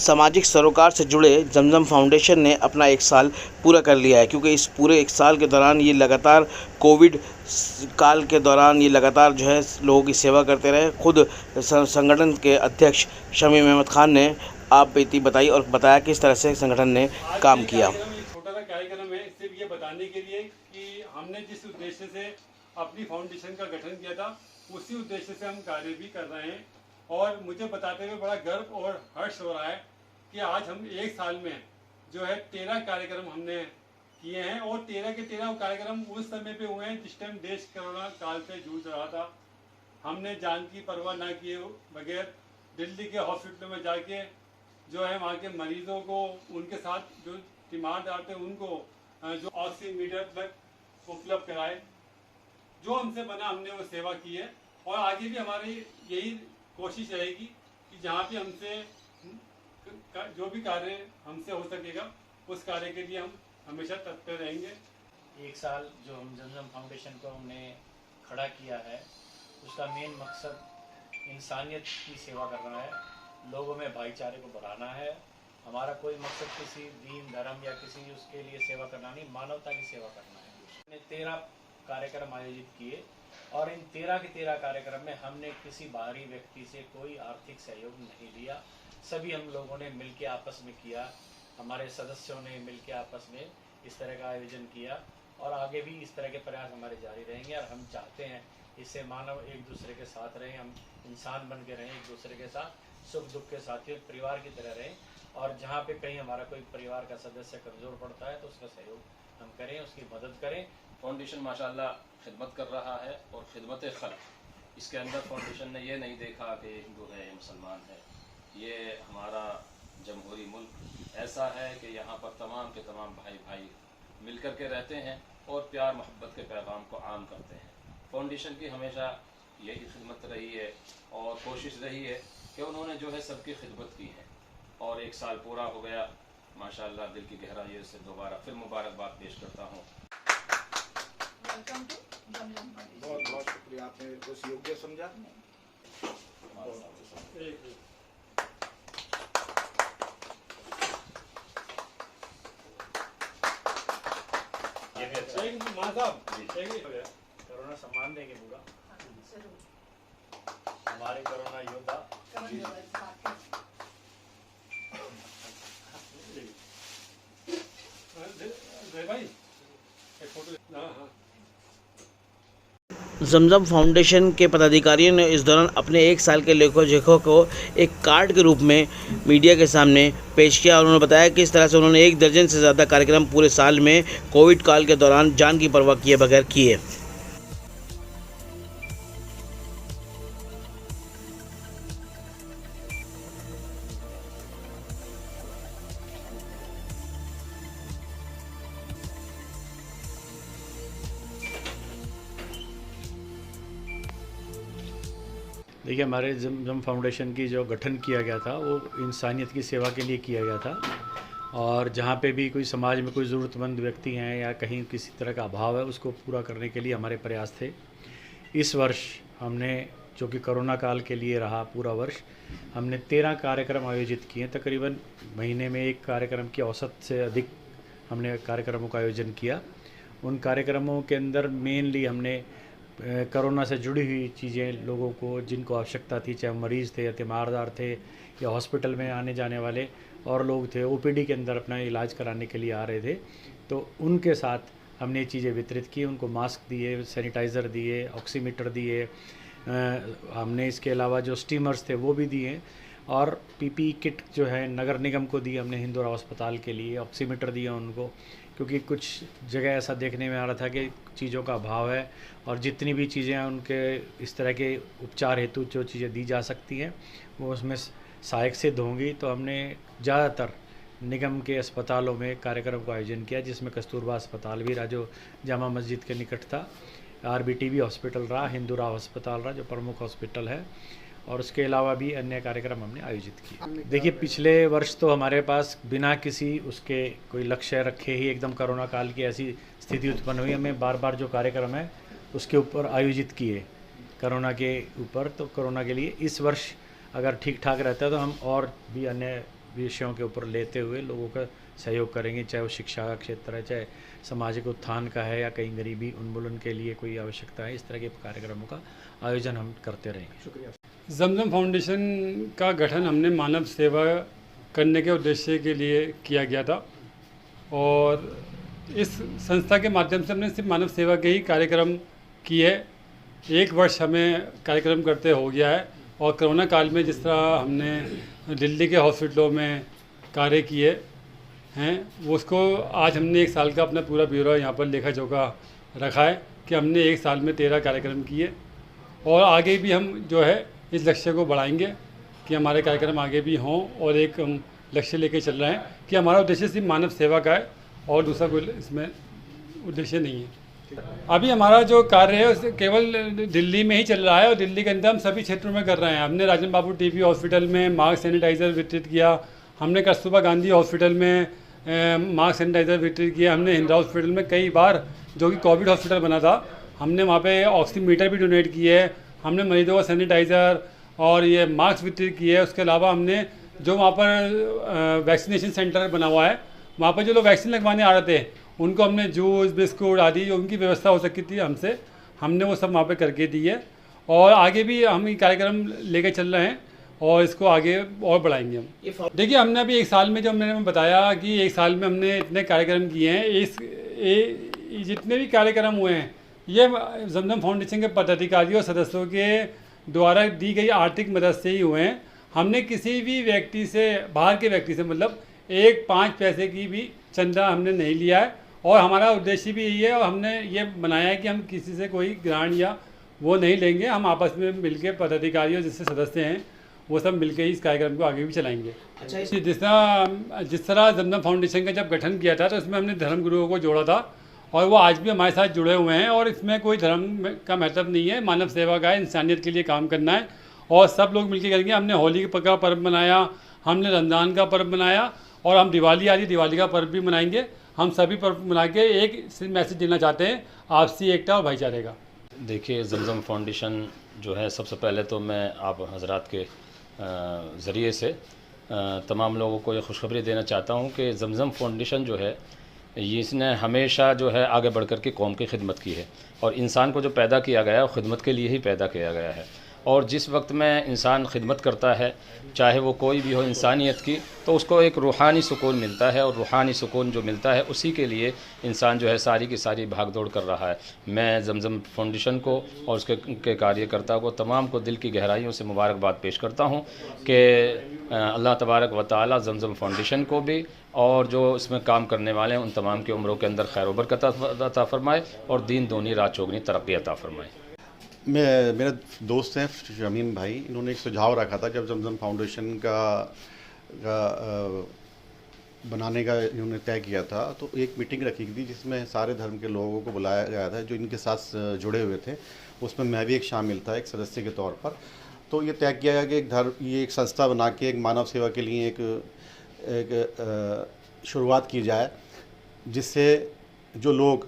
सामाजिक सरोकार से जुड़े जमजम फाउंडेशन ने अपना 1 साल पूरा कर लिया है, क्योंकि इस पूरे 1 साल के दौरान ये लगातार कोविड काल के दौरान ये लगातार जो है लोगों की सेवा करते रहे। खुद संगठन के अध्यक्ष शमीम अहमद खान ने आप बीती बताई और बताया किस तरह से संगठन ने काम किया। एक छोटा सा कार्यक्रम है, सिर्फ ये बताने के लिए कि हमने जिस उद्देश्य से अपनी फाउंडेशन का गठन किया था उसी उद्देश्य से हम कार्य भी कर रहे हैं। और मुझे बताते हुए बड़ा गर्व और हर्ष हो रहा है कि आज हम 1 साल में जो है 13 कार्यक्रम हमने किए हैं। और 13 के 13 कार्यक्रम उस समय पे हुए हैं जिस टाइम देश कोरोना काल से जूझ रहा था। हमने जान की परवाह ना किए बगैर दिल्ली के हॉस्पिटल में जाके जो है वहाँ के मरीजों को, उनके साथ जो तीमारदार थे उनको जो ऑक्सीमीटर तक उपलब्ध कराए। जो हमसे बना हमने वो सेवा की है और आगे भी हमारी यही कोशिश रहेगी कि जहाँ भी हमसे जो भी कार्य हमसे हो सकेगा उस कार्य के लिए हम हमेशा तत्पर रहेंगे। 1 साल जो हम जमजम फाउंडेशन को हमने खड़ा किया है उसका मेन मकसद इंसानियत की सेवा करना है, लोगों में भाईचारे को बढ़ाना है। हमारा कोई मकसद किसी दीन धर्म या किसी उसके लिए सेवा करना नहीं, मानवता की सेवा करना है। हमने 13 कार्यक्रम आयोजित किए और इन 13 के 13 कार्यक्रम में हमने किसी बाहरी व्यक्ति से कोई आर्थिक सहयोग नहीं लिया। सभी हम लोगों ने मिलकर आपस में किया, हमारे सदस्यों ने मिलकर आपस में इस तरह का आयोजन किया और आगे भी इस तरह के प्रयास हमारे जारी रहेंगे। और हम चाहते हैं इससे मानव एक दूसरे के साथ रहें, हम इंसान बन के रहें, एक दूसरे के साथ सुख दुख के साथ परिवार की तरह रहें। और जहाँ पे कहीं हमारा कोई परिवार का सदस्य कमज़ोर पड़ता है तो उसका सहयोग हम करें, उसकी मदद करें। फाउंडेशन माशाल्लाह खिदमत कर रहा है और खिदमत खल्क़ इसके अंदर फाउंडेशन ने ये नहीं देखा कि हिंदू है मुसलमान है। ये हमारा जमहूरी मुल्क ऐसा है कि यहाँ पर तमाम के तमाम भाई भाई मिल कर के रहते हैं और प्यार मोहब्बत के पैगाम को आम करते हैं। फाउंडेशन की हमेशा यही खिदमत रही है और कोशिश रही है कि उन्होंने जो है सबकी खिदमत की है और 1 साल पूरा हो गया। माशाल्लाह दिल की गहराइयों से दोबारा फिर मुबारकबाद पेश करता हूँ। बहुत बहुत शुक्रिया, आपने उस योग्य समझा। कोरोना सम्मान देंगे पूरा, हमारे कोरोना योद्धा। जमजम फाउंडेशन के पदाधिकारियों ने इस दौरान अपने 1 साल के लेखो जोखों को एक कार्ड के रूप में मीडिया के सामने पेश किया और उन्होंने बताया कि इस तरह से उन्होंने 1 दर्जन से ज़्यादा कार्यक्रम पूरे साल में कोविड काल के दौरान जान की परवाह किए बगैर किए। देखिए, हमारे जमजम फाउंडेशन की जो गठन किया गया था वो इंसानियत की सेवा के लिए किया गया था। और जहाँ पे भी कोई समाज में कोई ज़रूरतमंद व्यक्ति हैं या कहीं किसी तरह का अभाव है उसको पूरा करने के लिए हमारे प्रयास थे। इस वर्ष हमने, जो कि कोरोना काल के लिए रहा पूरा वर्ष, हमने 13 कार्यक्रम आयोजित किए। तकरीबन महीने में 1 कार्यक्रम की औसत से अधिक हमने कार्यक्रमों का आयोजन किया। उन कार्यक्रमों के अंदर मेनली हमने कोरोना से जुड़ी हुई चीज़ें, लोगों को जिनको आवश्यकता थी, चाहे मरीज़ थे या तीमारदार थे या हॉस्पिटल में आने जाने वाले और लोग थे, ओपीडी के अंदर अपना इलाज कराने के लिए आ रहे थे, तो उनके साथ हमने ये चीज़ें वितरित की। उनको मास्क दिए, सैनिटाइज़र दिए, ऑक्सीमीटर दिए, हमने इसके अलावा जो स्टीमर्स थे वो भी दिए और पीपी किट जो है नगर निगम को दी हमने, हिंदूराव अस्पताल के लिए ऑक्सीमीटर दिया उनको, क्योंकि कुछ जगह ऐसा देखने में आ रहा था कि चीज़ों का अभाव है और जितनी भी चीज़ें हैं उनके इस तरह के उपचार हेतु जो चीज़ें दी जा सकती हैं वो उसमें सहायक सिद्ध होंगी। तो हमने ज़्यादातर निगम के अस्पतालों में कार्यक्रम का आयोजन किया, जिसमें कस्तूरबा अस्पताल भी रहा जो जामा मस्जिद के निकट था, आरबीटी हॉस्पिटल रहा, हिंदूराव अस्पताल रहा जो प्रमुख हॉस्पिटल है, और उसके अलावा भी अन्य कार्यक्रम हमने आयोजित किए। देखिए, पिछले वर्ष तो हमारे पास बिना किसी उसके कोई लक्ष्य रखे ही एकदम कोरोना काल की ऐसी स्थिति उत्पन्न हुई, हमें बार बार जो कार्यक्रम है उसके ऊपर आयोजित किए कोरोना के ऊपर। तो कोरोना के लिए इस वर्ष अगर ठीक ठाक रहता है तो हम और भी अन्य विषयों के ऊपर लेते हुए लोगों का सहयोग करेंगे, चाहे वो शिक्षा का क्षेत्र है, चाहे सामाजिक उत्थान का है, या कहीं गरीबी उन्मूलन के लिए कोई आवश्यकता है। इस तरह के कार्यक्रमों का आयोजन हम करते रहेंगे। जमजम फाउंडेशन का गठन हमने मानव सेवा करने के उद्देश्य के लिए किया गया था, और इस संस्था के माध्यम से हमने सिर्फ मानव सेवा के ही कार्यक्रम किए। 1 वर्ष हमें कार्यक्रम करते हो गया है, और कोरोना काल में जिस तरह हमने दिल्ली के हॉस्पिटलों में कार्य किए हैं, वो उसको आज हमने 1 साल का अपना पूरा ब्यूरो यहाँ पर लेखा जोखा रखा है कि हमने 1 साल में 13 कार्यक्रम किए, और आगे भी हम जो है इस लक्ष्य को बढ़ाएंगे कि हमारे कार्यक्रम आगे भी हों, और एक हम लक्ष्य लेके चल रहे हैं कि हमारा उद्देश्य सिर्फ मानव सेवा का है और दूसरा कोई इसमें उद्देश्य नहीं है। अभी हमारा जो कार्य है उसे केवल दिल्ली में ही चल रहा है, और दिल्ली के अंदर हम सभी क्षेत्रों में कर रहे हैं। हमने राजन बाबू टीबी हॉस्पिटल में मास्क सैनिटाइज़र वितरित किया, हमने कस्तूरबा गांधी हॉस्पिटल में मास्क सैनिटाइज़र वितरित किया, हमने हिंदा हॉस्पिटल में कई बार, जो कि कोविड हॉस्पिटल बना था, हमने वहाँ पे ऑक्सीमीटर भी डोनेट किए है, हमने मरीजों को सैनिटाइज़र और ये मास्क वितरित किए है। उसके अलावा हमने जो वहाँ पर वैक्सीनेशन सेंटर बना हुआ है, वहाँ पर जो लोग वैक्सीन लगवाने आ रहे थे उनको हमने जूस बिस्कुट आदि जो उनकी व्यवस्था हो सकती थी हमसे, हमने वो सब वहाँ पे करके दी है, और आगे भी हम ये कार्यक्रम लेके चल रहे हैं और इसको आगे और बढ़ाएंगे हम। देखिए, हमने अभी 1 साल में, जो मैंने बताया कि 1 साल में हमने इतने कार्यक्रम किए हैं, जितने भी कार्यक्रम हुए हैं ये जमजम फाउंडेशन के पदाधिकारियों और सदस्यों के द्वारा दी गई आर्थिक मदद से ही हुए हैं। हमने किसी भी व्यक्ति से, बाहर के व्यक्ति से, मतलब 1-5 पैसे की भी चंदा हमने नहीं लिया है, और हमारा उद्देश्य भी यही है, और हमने ये बनाया है कि हम किसी से कोई ग्रांट या वो नहीं लेंगे। हम आपस में मिलके पदाधिकारियों जिससे सदस्य हैं वो सब मिलके ही इस कार्यक्रम को आगे भी चलाएंगे। अच्छा, जिस तरह जमजम फाउंडेशन का जब गठन किया था तो इसमें हमने धर्मगुरुओं को जोड़ा था, और वो आज भी हमारे साथ जुड़े हुए हैं, और इसमें कोई धर्म का महत्व नहीं है। मानव सेवा का है, इंसानियत के लिए काम करना है, और सब लोग मिलकर करेंगे। हमने होली का पर्व मनाया, हमने रमज़ान का पर्व मनाया, और हम दिवाली आ रही, दिवाली का पर्व भी मनाएंगे। हम सभी पर्व मना के एक मैसेज देना चाहते हैं, आपसी एकता और भाईचारे का। देखिए, जमजम फाउंडेशन जो है, सबसे पहले तो मैं आप हजरात के ज़रिए से तमाम लोगों को ये खुशखबरी देना चाहता हूँ कि जमजम फाउंडेशन जो है, ये इसने हमेशा जो है आगे बढ़ कर के कौम की खिदमत की है, और इंसान को जो पैदा किया गया है वो खिदमत के लिए ही पैदा किया गया है। और जिस वक्त में इंसान खिदमत करता है, चाहे वो कोई भी हो इंसानियत की, तो उसको एक रूहानी सुकून मिलता है, और रूहानी सुकून जो मिलता है उसी के लिए इंसान जो है सारी की सारी भागदौड़ कर रहा है। मैं जमजम फाउंडेशन को और उसके कार्यकर्ता को, तमाम को दिल की गहराइयों से मुबारकबाद पेश करता हूँ कि अल्लाह तबारक व तआला जमजम फाउंडेशन को भी और जो इसमें काम करने वाले हैं उन तमाम की उम्रों के अंदर खैर व बरकत अता फरमाए, और दीन दूनी रात चौगनी तरक्की अता फरमाए। मेरे दोस्त हैं शमीम भाई, इन्होंने एक सुझाव रखा था जब जमजम फाउंडेशन का बनाने का इन्होंने तय किया था, तो एक मीटिंग रखी थी जिसमें सारे धर्म के लोगों को बुलाया गया था जो इनके साथ जुड़े हुए थे। उसमें मैं भी एक शामिल था एक सदस्य के तौर पर। तो ये तय किया गया कि ये एक संस्था बना के एक मानव सेवा के लिए एक शुरुआत की जाए, जिससे जो लोग,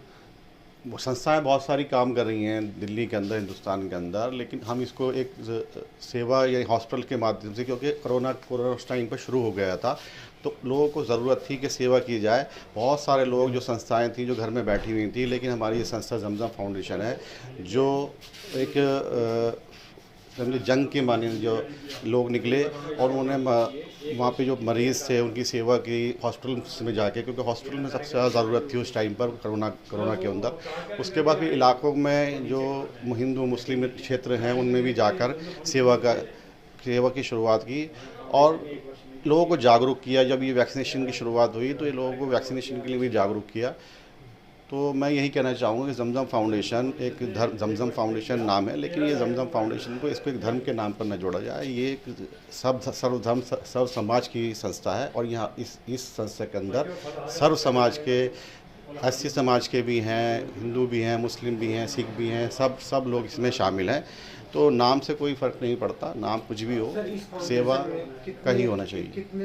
वो संस्थाएं बहुत सारी काम कर रही हैं दिल्ली के अंदर, हिंदुस्तान के अंदर, लेकिन हम इसको एक सेवा या हॉस्पिटल के माध्यम से, क्योंकि कोरोना उस टाइम पर शुरू हो गया था, तो लोगों को ज़रूरत थी कि सेवा की जाए। बहुत सारे लोग, जो संस्थाएं थी जो घर में बैठी हुई थी, लेकिन हमारी ये संस्था जमजम फाउंडेशन है जो एक जंग के माने जो लोग निकले, और उन्होंने वहाँ पे जो मरीज़ थे उनकी सेवा की हॉस्पिटल में जाके, क्योंकि हॉस्पिटल में सबसे ज़्यादा ज़रूरत थी उस टाइम पर कोरोना के अंदर। उसके बाद फिर इलाकों में जो हिंदू मुस्लिम क्षेत्र हैं उनमें भी जाकर सेवा की शुरुआत की, और लोगों को जागरूक किया। जब ये वैक्सीनेशन की शुरुआत हुई तो ये लोगों को वैक्सीनेशन के लिए भी जागरूक किया। तो मैं यही कहना चाहूँगा कि जमजम फाउंडेशन एक जमजम फाउंडेशन नाम है, लेकिन ये जमजम फाउंडेशन को इसको एक धर्म के नाम पर न जोड़ा जाए। ये एक सर्वधर्म सर्व समाज की संस्था है, और यहाँ इस संस्था के अंदर सर्व समाज के, 80 समाज के भी हैं, हिंदू भी हैं, मुस्लिम भी हैं, सिख भी हैं, सब लोग इसमें शामिल हैं। तो नाम से कोई फ़र्क नहीं पड़ता, नाम कुछ भी हो, सेवा का ही होना चाहिए।